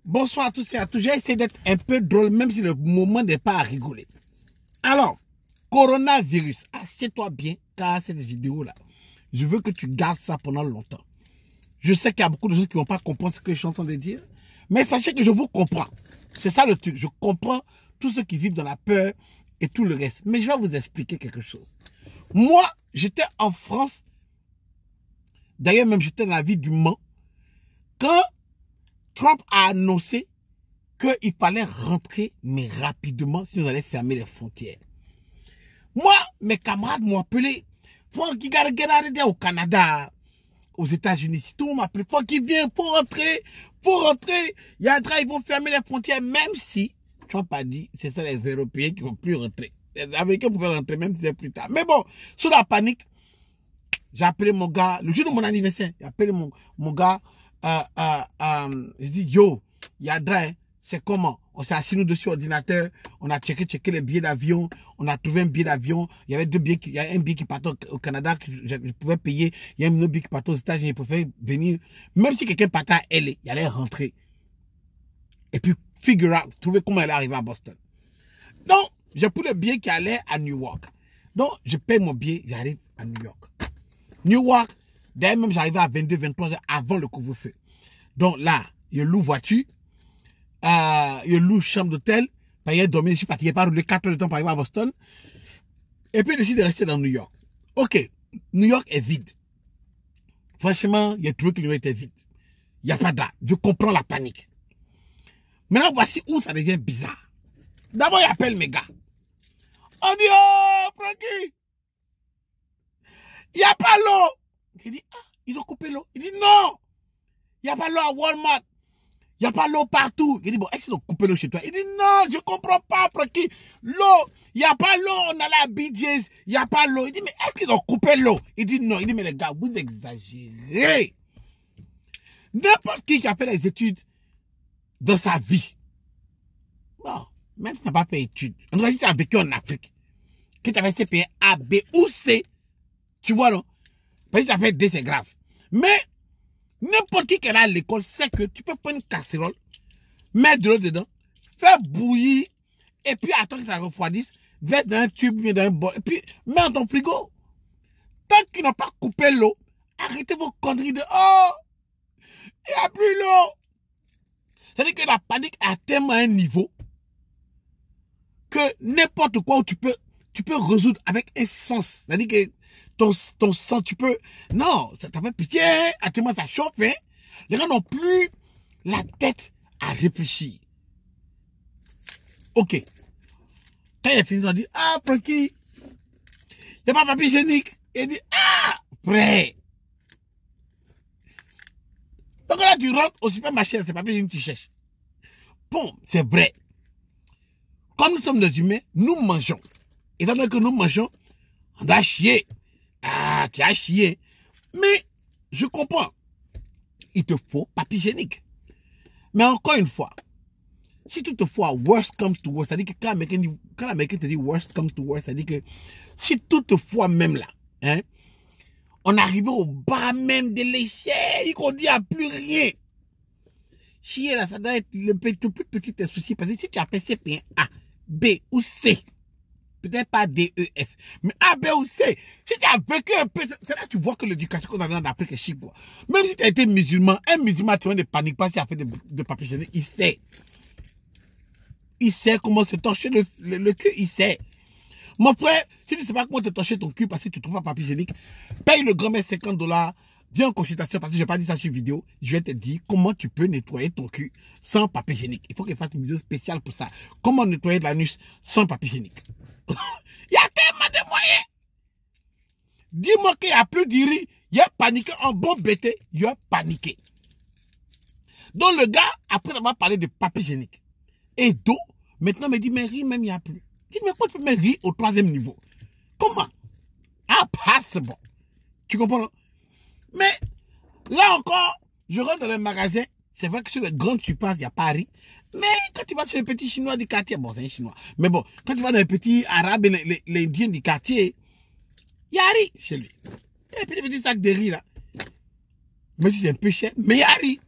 Bonsoir à tous et à tous. J'ai essayé d'être un peu drôle, même si le moment n'est pas à rigoler. Alors, coronavirus, assieds-toi bien, car cette vidéo-là, je veux que tu gardes ça pendant longtemps. Je sais qu'il y a beaucoup de gens qui ne vont pas comprendre ce que je suis en train de dire, mais sachez que je vous comprends. C'est ça le truc. Je comprends tous ceux qui vivent dans la peur et tout le reste. Mais je vais vous expliquer quelque chose. Moi, j'étais en France. D'ailleurs, même j'étais dans la ville du Mans. Quand Trump a annoncé qu'il fallait rentrer, mais rapidement, si nous allons fermer les frontières. Moi, mes camarades m'ont appelé. Faut qu'il regarde au Canada, aux États-Unis. Si tout le monde m'appelle, faut qu'il vienne, pour rentrer. Il y a un train, ils vont fermer les frontières, même si Trump a dit, c'est ça les Européens qui ne vont plus rentrer. Les Américains pouvaient rentrer, même si c'est plus tard. Mais bon, sous la panique, j'ai appelé mon gars, le jour de mon anniversaire, j'ai appelé mon gars, j'ai dit, yo, Yadra, c'est comment? On s'est assis nous dessus l'ordinateur, on a checké les billets d'avion, on a trouvé un billet d'avion, il y avait deux billets, il y a un billet qui partait au Canada que je pouvais payer, il y a un autre billet qui partait aux États-Unis, je pouvais venir, même si quelqu'un partait à LA, il allait rentrer. Et puis, figure out, trouver comment elle est arrivée à Boston. Donc, j'ai pris le billet qui allait à New York. Donc, je paye mon billet, j'arrive à New York. New York, d'ailleurs même j'arrivais à 22-23 heures avant le couvre-feu. Donc là, je loue voiture, je loue chambre d'hôtel, pour y dormir, je suis parti, il n'y a pas roulé 4 heures de temps pour arriver à Boston. Et puis je décide de rester dans New York. Ok, New York est vide. Franchement, il y a trouvé que New York était vide. Il n'y a pas d'art. Je comprends la panique. Maintenant, voici où ça devient bizarre. D'abord, il appelle mes gars. On dit, oh, Frankie, il n'y a pas l'eau. Il dit, ah, ils ont coupé l'eau. Il dit, non, il n'y a pas l'eau à Walmart. Il n'y a pas l'eau partout. Il dit, bon, est-ce qu'ils ont coupé l'eau chez toi? Il dit, non, je ne comprends pas, Francky. L'eau, il n'y a pas l'eau. On allait à BJ's, il n'y a pas l'eau. Il dit, mais est-ce qu'ils ont coupé l'eau? Il dit, non. Il dit, mais les gars, vous exagérez. N'importe qui a fait les études dans sa vie. Bon, même si tu n'as pas fait études. En tout cas, si tu as vécu en Afrique, que tu avais CPA A, B ou C, tu vois, non? Parce que tu as fait D, c'est grave. Mais, n'importe qui est là à l'école sait que tu peux prendre une casserole, mettre de l'eau dedans, faire bouillir, et puis attendre que ça refroidisse, verser dans un tube, dans un bol, et puis mettre dans ton frigo. Tant qu'ils n'ont pas coupé l'eau, arrêtez vos conneries de oh, il n'y a plus l'eau. C'est-à-dire que la panique a tellement un niveau que n'importe quoi où tu peux résoudre avec un sens. C'est-à-dire que ton sang, tu peux... Non, ça t'a fait pitié, actuellement ça chauffe, hein. Les gens n'ont plus la tête à réfléchir. Ok. Quand il a fini, on dit, ah, Francky, il n'y a pas de papier hygiénique. Il dit, ah, vrai. Donc là, tu rentres au supermarché, c'est papier hygiénique que tu cherches. Bon, c'est vrai. Comme nous sommes des humains, nous mangeons. Étant donné que nous mangeons, on doit chier. Ah, tu as chié. Mais, je comprends. Il te faut papier hygiénique. Mais encore une fois, si toutefois, worst comes to worst, c'est-à-dire que quand l'Américain te dit worst comes to worst, c'est-à-dire que si toutefois même là, hein, on arrive au bas même de l'échelle, qu'on dit à plus rien. Chier là, ça doit être le plus petit des soucis. Parce que si tu appelles CP1 A, B ou C, peut-être pas D, E, F, mais A, B ou C, si tu as vécu un peu, c'est là que tu vois que l'éducation qu'on a en Afrique est chic, quoi. Même si tu as été musulman, un musulman, tu vois, ne panique pas s'il a fait de papier hygiénique, il sait. Il sait comment se torcher le cul, il sait. Mon frère, si tu ne sais pas comment te torcher ton cul parce que tu ne trouves pas papier hygiénique, paye le grand-mère $50, viens en consultation parce que je n'ai pas dit ça sur vidéo. Je vais te dire comment tu peux nettoyer ton cul sans papier hygiénique. Il faut qu'il fasse une vidéo spéciale pour ça. Comment nettoyer de l'anus sans papier hygiénique. Il y a tellement de moyens. Dis-moi qu'il n'y a plus de riz. Il a paniqué en bon bêté. Il a paniqué. Donc le gars, après avoir parlé de papier hygiénique et d'eau, maintenant me dit, mais riz même il n'y a plus. Il dit, mais pourquoi tu peux mettre riz au 3e niveau? Comment? Ah, passe bon. Tu comprends, non? Mais, là encore, je rentre dans le magasin. C'est vrai que sur les grandes surfaces, il n'y a pas riz. Mais quand tu vas sur les petits Chinois du quartier, bon, c'est un Chinois. Mais bon, quand tu vas dans les petits Arabes et les Indiens du quartier, il y a riz chez lui. Il y a des petits sacs de riz là. Même si c'est un peu cher, mais il y a riz.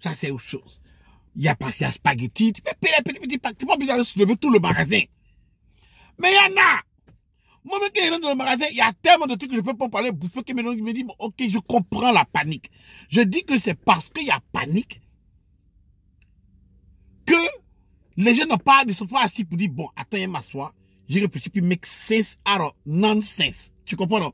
Ça, c'est autre chose. Il y a spaghetti, tu peux payer les petits packs, tu peux pas obligé d'aller soulever tout le magasin. Mais il y en a. Moi, quand je rentre dans le magasin, il y a tellement de trucs que je peux pas parler, bouffer, qui me dit, ok, je comprends la panique. Je dis que c'est parce qu'il y a panique que les gens ne sont pas assis pour dire, bon, attends, je m'assois, j'ai réfléchi, puis make sense out of nonsense. Tu comprends, non?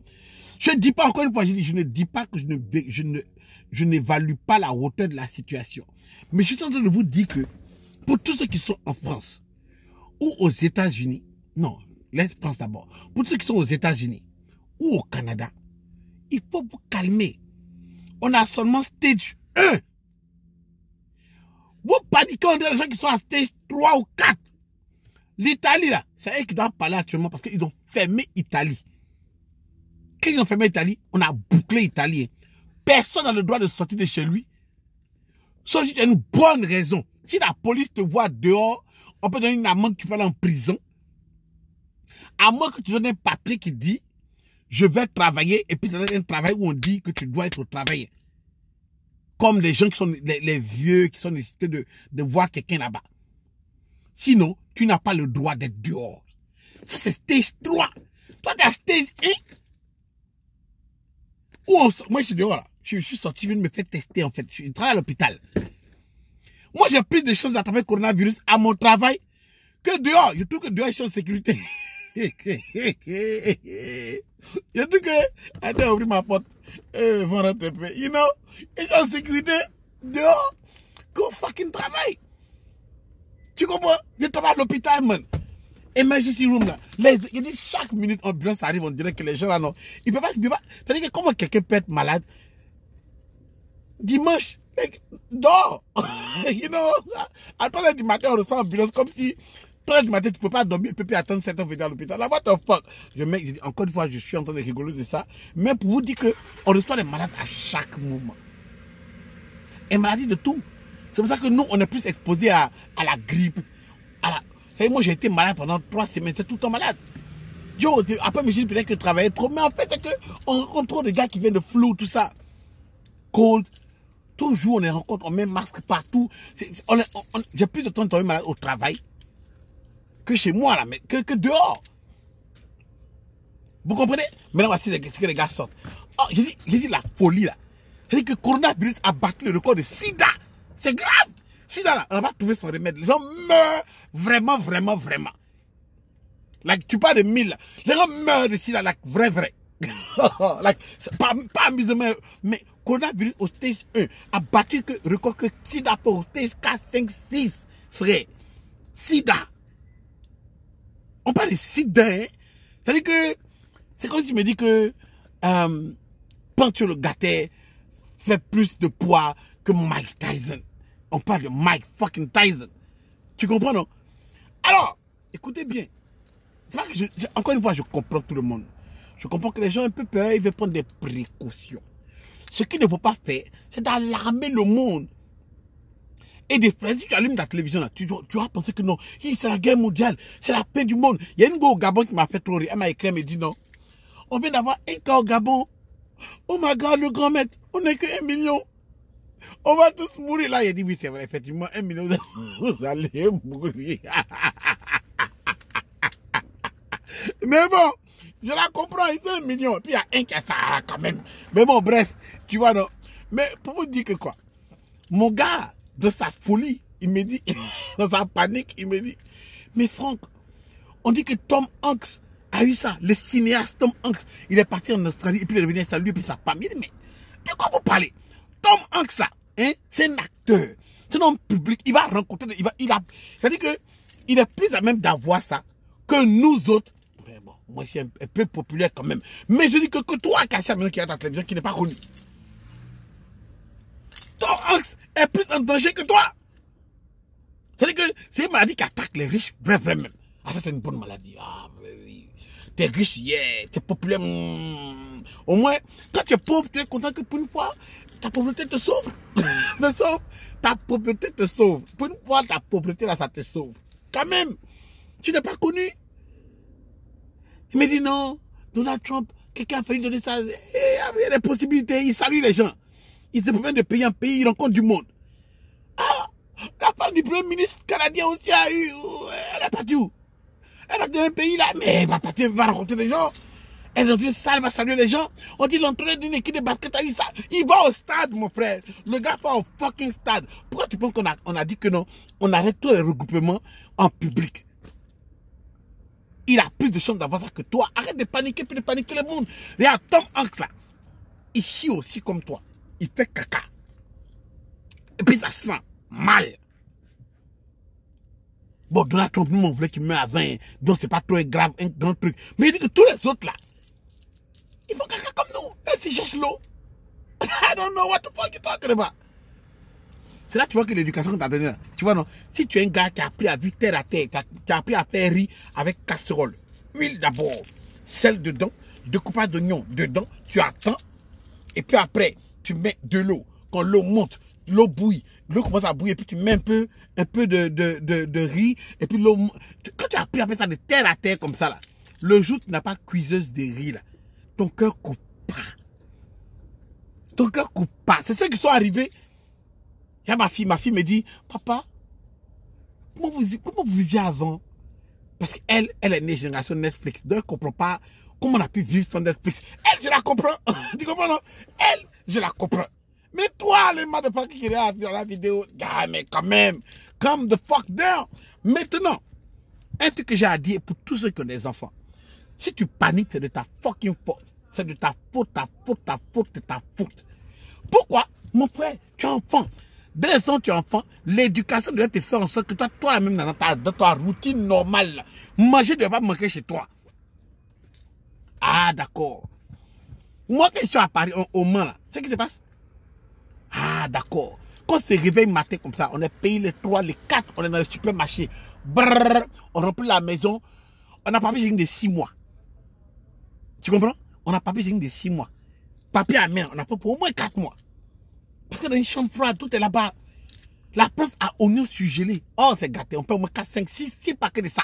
Je ne dis pas, encore une fois, je ne dis pas que je n'évalue pas la hauteur de la situation. Mais je suis en train de vous dire que, pour tous ceux qui sont en France, ou aux États-Unis, non, laisse France d'abord, pour ceux qui sont aux États-Unis, ou au Canada, il faut vous calmer. On a seulement stage 1. Vous paniquez, on dirait les gens qui sont à stage 3 ou 4. L'Italie, là, c'est eux qui doivent parler actuellement parce qu'ils ont fermé l'Italie. Quand ils ont fermé l'Italie, on a bouclé l'Italie. Personne n'a le droit de sortir de chez lui. Sauf si tu as une bonne raison. Si la police te voit dehors, on peut donner une amende, tu peux aller en prison. À moins que tu donnes un papier qui dit je vais travailler, et puis c'est un travail où on dit que tu dois être au travail. Comme les gens qui sont les vieux qui sont nécessités de voir quelqu'un là-bas. Sinon, tu n'as pas le droit d'être dehors. Ça, c'est stage 3. Toi, tu as stage 1. Moi, je suis dehors là. Je suis sorti, je viens de me faire tester en fait. Je travaille à l'hôpital. Moi, j'ai plus de chances d'attraper le coronavirus à mon travail que dehors. Je trouve que dehors, je suis en sécurité. Je trouve que... Attends, ouvrir ma porte. You know, je suis en sécurité dehors qu'au fucking travail. Tu comprends? Je travaille à l'hôpital, man. Emergency room là. Il dit chaque minute, ambulance arrive, on dirait que les gens là, non. Ils peuvent pas. C'est-à-dire que comment quelqu'un peut être malade dimanche, dors. You know, à 3h du matin, on reçoit ambulance comme si 3h du matin, tu peux pas dormir, tu peux plus attendre 7 heures pour venir à l'hôpital. Là, what the fuck? Encore une fois, je suis en train de rigoler de ça. Mais pour vous dire qu'on reçoit des malades à chaque moment. Et maladie de tout. C'est pour ça que nous, on est plus exposés à la grippe. Moi, j'ai été malade pendant 3 semaines. C'est tout le temps malade. Yo, après, je me peut-être que je travaillais trop. Mais en fait, c'est qu'on rencontre trop de gars qui viennent de flou, tout ça. Cold. Toujours, on les rencontre, on met masque partout. J'ai plus de temps de tomber malade au travail que chez moi, là, mais que dehors. Vous comprenez? Maintenant, voici ce que les gars sortent. Oh, j'ai dit la folie, là. J'ai dit que le coronavirus a battu le record de SIDA. C'est grave. SIDA, là, on n'a pas trouvé son remède. Les gens meurent vraiment, vraiment, vraiment. Like, tu parles de 1000, là. Les gens meurent de SIDA, like, vrai. Like, pas amusement, mais coronavirus au stage 1 a battu le record que SIDA pour au stage 4, 5, 6, frère. SIDA. On parle de SIDA, hein. C'est-à-dire que, c'est comme si tu me dis que, Pancho le Gâté fait plus de poids que Mike Tyson. On parle de Mike fucking Tyson. Tu comprends, non? Alors, écoutez bien. C'est pas que encore une fois, je comprends tout le monde. Je comprends que les gens ont un peu peur, ils veulent prendre des précautions. Ce qu'il ne faut pas faire, c'est d'alarmer le monde. Et des fois, si tu allumes ta télévision, là, tu vas penser que non, c'est la guerre mondiale, c'est la paix du monde. Il y a une go au Gabon qui m'a fait trop rire. Elle m'a écrit, elle m'a dit non. On vient d'avoir un cas au Gabon. Oh my God, le grand maître, on n'est que 1 million. On va tous mourir. Là, il a dit oui, c'est vrai, effectivement, 1 million, vous allez mourir. Mais bon, je la comprends, il y a 1 million. Puis il y a un qui a ça quand même. Mais bon, bref, tu vois, non. Mais pour vous dire que quoi, mon gars, de sa folie, il me dit, dans sa panique, il me dit, mais Franck, on dit que Tom Hanks a eu ça. Le cinéaste Tom Hanks, il est parti en Australie et puis il est revenu installer lui et puis sa famille. Mais de quoi vous parlez? Tom Hanks, là, hein, c'est un acteur. C'est un homme public. Il va rencontrer, c'est-à-dire que il est plus à même d'avoir ça que nous autres. Mais bon, moi, je suis un peu populaire quand même. Mais je dis que toi, Cassia, qui est dans la télévision, qui n'est pas connu. Tom Hanks est plus en danger que toi. C'est-à-dire que c'est une maladie qui attaque les riches, vraiment. Ah, ça, c'est une bonne maladie. Ah, oui. T'es riche, yeah. T'es populaire. Au moins, quand tu es pauvre, tu es content que pour une fois, ta pauvreté te sauve. te sauve. Ta pauvreté te sauve. Pour une fois, ta pauvreté, là, ça te sauve. Quand même, tu n'es pas connu. Il me dit non, Donald Trump, quelqu'un a failli donner ça. Il y a des possibilités, il salue les gens. Il se permet de payer un pays, il rencontre du monde. femme du premier ministre canadien aussi a eu... Elle est partie où? Elle est dans un pays là, mais elle va partir, elle va rencontrer des gens. Elle est dans une salle, elle va saluer les gens. On dit l'entraîneur d'une équipe de basket a eu ça. Il va au stade, mon frère. Le gars va au fucking stade. Pourquoi tu penses qu'on a dit que non? On arrête tous les regroupements en public. Il a plus de chance d'avoir ça que toi. Arrête de paniquer, puis de paniquer le monde. Regarde, Tom Hanks là. Il chie aussi comme toi. Il fait caca. Et puis ça sent mal. Bon, Donald Trump, nous, on voulait qu'il meure à 20. Donc c'est pas trop grave, un grand truc. Mais il dit que tous les autres là, ils font caca comme nous. Et s'ils cherchent l'eau. I don't know what the fuck you talking about. C'est là que tu vois que l'éducation que tu as donnée là. Tu vois non, si tu es un gars qui a appris à vivre terre à terre, tu as appris à faire riz avec casserole, huile d'abord, sel dedans, découpage d'oignon dedans, tu attends, et puis après, tu mets de l'eau. Quand l'eau monte, l'eau bouille, l'eau commence à bouillir, et puis tu mets un peu de riz, et puis l'eau... Quand tu as appris à faire ça de terre à terre comme ça là, le jour où tu n'as pas cuiseuse de riz là, ton cœur coupe pas. Ton cœur coupe pas. C'est ceux qui sont arrivés. Il y a ma fille me dit, papa, comment vous viviez avant? Parce qu'elle est née génération Netflix. Donc elle ne comprend pas comment on a pu vivre sans Netflix. Elle, je la comprends. Tu comprends, non? Elle, je la comprends. Mais toi, le motherfucker qui est là dans la vidéo, ah, mais quand même, calm the fuck down. Maintenant, un truc que j'ai à dire pour tous ceux qui ont des enfants. Si tu paniques, c'est de ta fucking faute. C'est de ta faute. Pourquoi? Mon frère, tu es enfant. Dès l'instant où tu es enfant, l'éducation doit te faire en sorte que toi-même, dans ta routine normale, manger ne doit pas manquer chez toi. Ah, d'accord. Moi, quand je suis à Paris, au Mans, là, c'est ce qui se passe? Ah, d'accord. Quand on se réveille matin comme ça, on est payé les 3, les 4, on est dans le supermarché. Brrr, on remplit la maison. On n'a pas besoin de 6 mois. Tu comprends? On n'a pas besoin de 6 mois. Papier à main, on a fait pour au moins 4 mois. Parce que dans une chambre froide, tout est là-bas. La preuve à oignons surgelés. Oh, c'est gâté. On peut au moins 4, 5, 6 paquets de ça.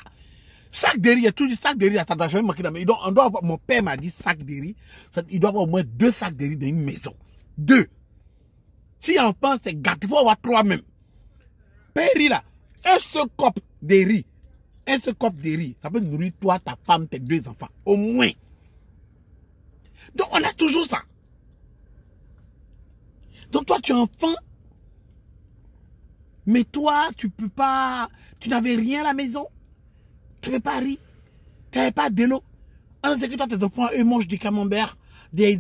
Sac de riz, il y a toujours sac de riz, ça doit jamais manquer dans la maison. On doit avoir, mon père m'a dit sac de riz. Il doit avoir au moins 2 sacs de riz dans une maison. 2. Si on pense, c'est gâté. Il faut avoir 3 même. Père riz là, un seul cop de riz. Un seul cop de riz. Ça peut nourrir toi, ta femme, tes 2 enfants. Au moins. Donc on a toujours ça. Donc toi tu es enfant, mais toi tu peux pas, tu n'avais rien à la maison, tu n'avais pas riz, tu n'avais pas de l'eau. Alors c'est que toi tes enfants eux mangent du camembert, des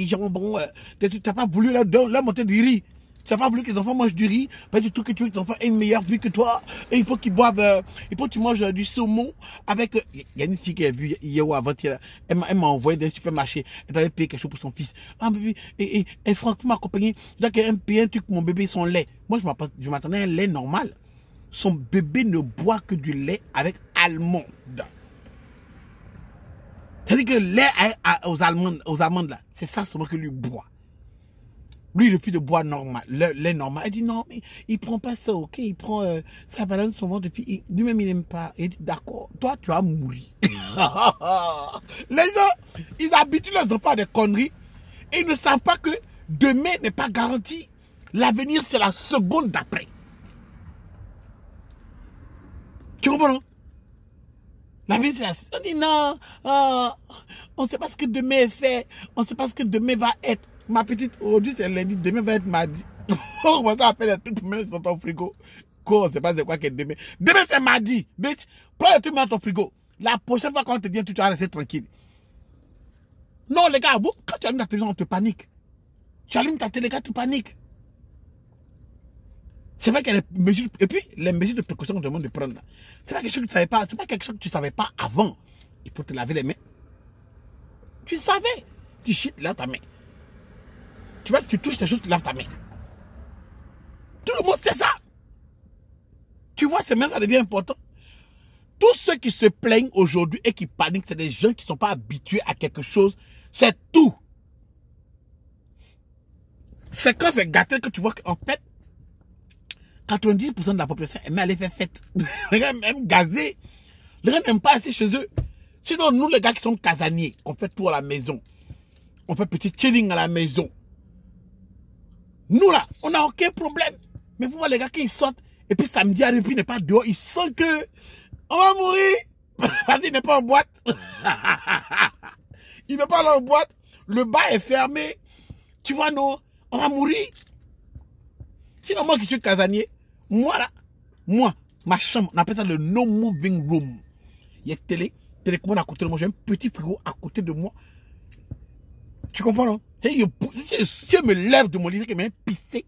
jambons, tu n'as pas voulu leur monter du riz. Tu n'as pas voulu que les enfants mangent du riz, pas du tout que tu veux que tes enfants aient une meilleure vie que toi. Et il faut qu'ils boivent, il faut que tu manges du saumon avec... Il y a une fille qui a vu hier ou avant-hier, elle m'a envoyé d'un supermarché, elle avait payé quelque chose pour son fils. Ah bébé, et Franck m'a accompagné, je dois qu'elle paye un truc pour mon bébé, son lait. Moi je m'attendais à un lait normal. Son bébé ne boit que du lait avec almande. C'est-à-dire que le lait aux amandes là, c'est ça seulement que lui boit. Lui, depuis le bois normal, le lait normal. Elle dit non, mais il prend pas ça, ok? Il prend sa balance souvent depuis. Lui-même, il n'aime pas. Il dit d'accord, toi, tu vas mourir. Les gens, ils habituent leurs enfants à des conneries et ils ne savent pas que demain n'est pas garanti. L'avenir, c'est la seconde d'après. Tu comprends, non? L'avenir, c'est la... On dit non, on ne sait pas ce que demain est fait, on ne sait pas ce que demain va être. Ma petite, aujourd'hui c'est lundi, demain va être mardi. On va faire des trucs pour mettre dans ton frigo. Quoi, on sait pas de quoi que demain. Demain c'est mardi, bitch. Prends les trucs dans ton frigo. La prochaine fois qu'on te dit, tu vas rester tranquille. Non, les gars, vous, quand tu allumes ta télévision, on te panique. Tu allumes ta télé, tu paniques. C'est vrai qu'il y a des mesures, et puis les mesures de précaution qu'on te demande de prendre. C'est pas quelque chose que tu savais pas, c'est pas quelque chose que tu savais pas avant. Il faut te laver les mains. Tu savais. Tu chites là ta main. Tu vois, que tu touches tes choses, tu laves ta main. Tout le monde sait ça. Tu vois, c'est même ça devient important. Tous ceux qui se plaignent aujourd'hui et qui paniquent, c'est des gens qui ne sont pas habitués à quelque chose. C'est tout. C'est quand c'est gâté que tu vois qu'en fait, 90% de la population aime aller faire fête. Les gars aiment gazer. Les gens n'aiment pas assez chez eux. Sinon, nous, les gars qui sont casaniers, on fait tout à la maison. On fait petit chilling à la maison. Nous là, on n'a aucun problème. Mais pour voir les gars qui sortent Et puis samedi arrive, puis il n'est pas dehors. Il sent que on va mourir. Parce qu'il n'est pas en boîte. Il ne veut pas aller en boîte. Le bar est fermé. Tu vois, non, on va mourir. Sinon, moi qui suis casanier, moi là, moi, ma chambre, on appelle ça le no moving room. Il y a télécommande à côté de moi, j'ai un petit frigo à côté de moi. Tu comprends, non? Si je me lève de mon lit, c'est qu'il m'a pissé.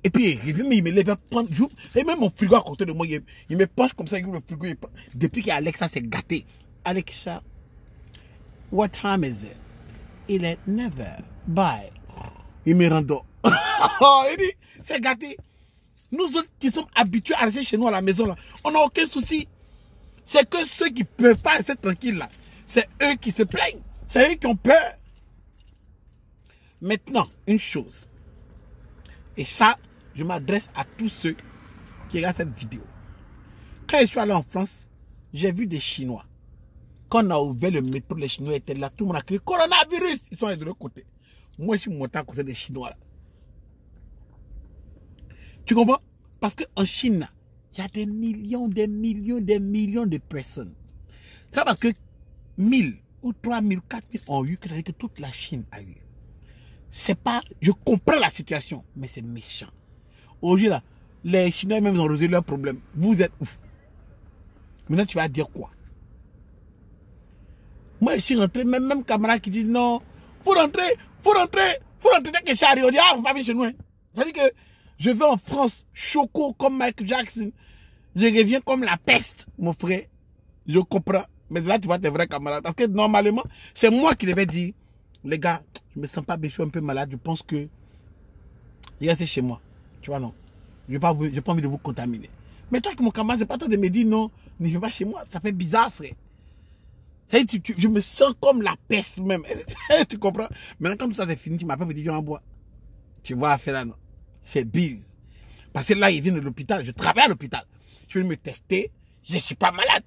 Et puis, il me lève, il va prendre, et même mon frigo à côté de moi, il me penche comme ça, il ouvre le frigo. Depuis qu'Alexa s'est gâté. Alexa, what time is it? Il est 9h. Bye. Il me rend d'or. Il dit, c'est gâté. Nous autres qui sommes habitués à rester chez nous à la maison, là, on n'a aucun souci. C'est que ceux qui ne peuvent pas rester tranquilles, là, c'est eux qui se plaignent. C'est eux qui ont peur. Maintenant, une chose. Et ça, je m'adresse à tous ceux qui regardent cette vidéo. Quand je suis allé en France, j'ai vu des Chinois. Quand on a ouvert le métro, les Chinois étaient là. Tout le monde a crié coronavirus. Ils sont allés de l'autre côté. Moi, je suis monté à côté des Chinois. Là. Tu comprends? Parce qu'en Chine, il y a des millions de personnes. C'est parce que 1000 ou 3000 ou 4000 ont eu que toute la Chine a eu. C'est pas... Je comprends la situation, mais c'est méchant. Aujourd'hui, là, les Chinois même ont résolu leurs problèmes. Vous êtes ouf. Maintenant, tu vas dire quoi? Moi, je suis rentré, même camarade qui dit non, faut rentrer. Dès que c'est arrivé, on dit, ah, vous pas venir chez nous. Hein. C'est-à-dire que je vais en France, choco comme Michael Jackson. Je reviens comme la peste, mon frère. Je comprends. Mais là, tu vois tes vrais camarades. Parce que normalement, c'est moi qui devais dire, les gars, je me sens pas bien, je suis un peu malade, je pense que restez chez moi. Tu vois, non. Je n'ai pas envie de vous contaminer. Mais toi, mon camarade, c'est pas toi de me dire non, ne viens pas chez moi. Ça fait bizarre, frère. Je me sens comme la peste même. Tu comprends? Maintenant, quand tout ça c'est fini, tu m'appelles et tu dis, viens en bois. Tu vois, affaire là, non. C'est bise. Parce que là, il vient de l'hôpital. Je travaille à l'hôpital. Je vais me tester. Je ne suis pas malade.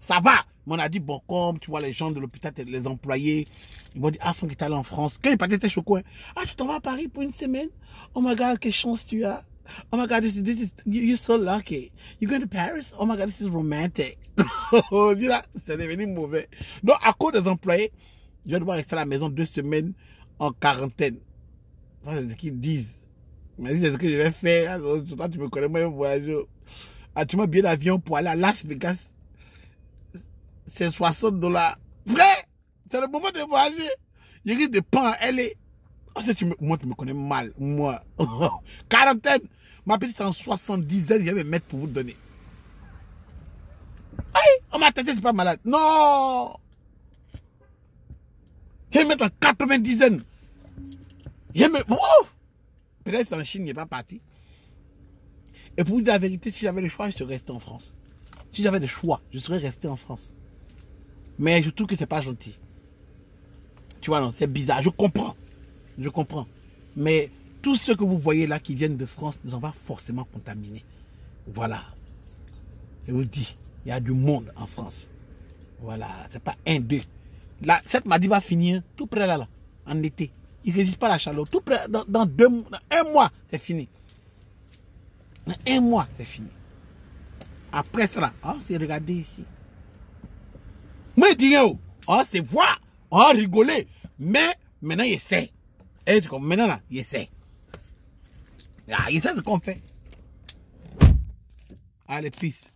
Ça va. Mais on a dit, bon, comme tu vois les gens de l'hôpital, les employés, ils m'ont dit, ah, faut que tu allé en France. Quand il partait, c'était choquant. Hein. Ah, tu t'en vas à Paris pour une semaine? Oh my God, quelle chance tu as. Oh my God, you're so lucky. You're going to Paris? Oh my God, this is romantic. Là, c'est devenu mauvais. Donc, à cause des employés, je vais devoir rester à la maison 2 semaines en quarantaine. Ça, c'est ce qu'ils disent. Mais c'est ce que je vais faire. Toi, tu me connais, moi, un voyageur. Ah, tu m'as bien d'avion pour aller à Las Vegas. C'est $60. Vrai! C'est le moment de voyager. Il risque de prendre à LA. Oh, moi, tu me connais mal. Moi. Quarantaine. Ma petite, c'est en 70 ans, je vais me mettre pour vous donner. Aïe, on m'a testé, c'est pas malade. Non! Je vais me mettre en 90 ans. Je vais me... Peut-être en Chine, il n'est pas parti. Et pour vous dire la vérité, si j'avais le choix, je serais resté en France. Si j'avais le choix, je serais resté en France. Mais je trouve que c'est pas gentil. Tu vois, non, c'est bizarre. Je comprends. Je comprends. Mais tous ceux que vous voyez là qui viennent de France ne sont pas forcément contaminés. Voilà. Je vous dis, il y a du monde en France. Voilà. C'est pas un, deux. Là, cette maladie va finir tout près là, en été. Il ne résiste pas à la chaleur. Tout près, dans 1 mois, c'est fini. Dans 1 mois, c'est fini. Après cela, oh, c'est regarder ici. Moi, je dis, oh, c'est voir, oh, rigoler. Mais maintenant, il essaie. Et maintenant, là, il essaie. Ah, il sait ce qu'on fait. Allez, peace.